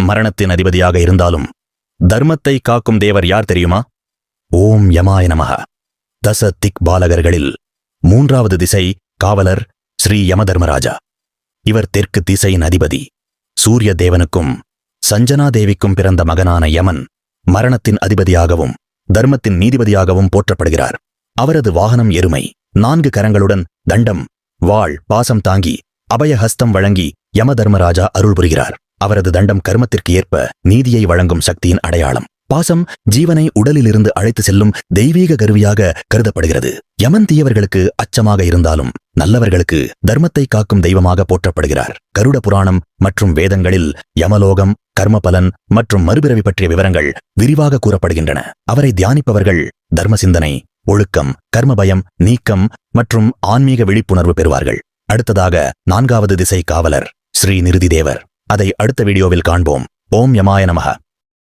மரணத்தின் அதிபதியாக இருந்தாலும் தர்மத்தை காக்கும் தேவர் யார் தெரியுமா? ஓம் யமாய நமஹ. தச திக் பாலகர்களில் 3வது திசை காவலர் ஸ்ரீ யமதர்மராஜா. இவர் தெற்கு திசையின் அதிபதி. சூரிய தேவனுக்கும் சஞ்சனா தேவிக்கும் பிறந்த மகனான யமன் மரணத்தின் அதிபதியாகவும் தர்மத்தின் நீதிபதியாகவும் போற்றப்படுகிறார். அவரது வாகனம் எருமை. 4 கரங்களுடன் தண்டம், வாள், பாசம் தாங்கி அபயஹஸ்தம் வழங்கி யமதர்மராஜா அருள் புரிகிறார். அவரது தண்டம் கர்மத்திற்கு ஏற்ப நீதியை வழங்கும் சக்தியின் அடையாளம். பாசம் ஜீவனை உடலிலிருந்து அழைத்து செல்லும் தெய்வீக கருவியாக கருதப்படுகிறது. யமன் தீயவர்களுக்கு அச்சமாக இருந்தாலும் நல்லவர்களுக்கு தர்மத்தை காக்கும் தெய்வமாக போற்றப்படுகிறார். கருட புராணம் மற்றும் வேதங்களில் யமலோகம், கர்மபலன் மற்றும் மறுபிறவி பற்றிய விவரங்கள் விரிவாக கூறப்படுகின்றன. அவரை தியானிப்பவர்கள் தர்ம சிந்தனை, ஒழுக்கம், கர்மபயம் நீக்கம் மற்றும் ஆன்மீக விழிப்புணர்வு பெறுவார்கள். அடுத்ததாக 4வது திசை காவலர் ஸ்ரீ நிருதி தேவர். அதை அடுத்த வீடியோவில் காண்போம். ஓம் யமாய நமஹ.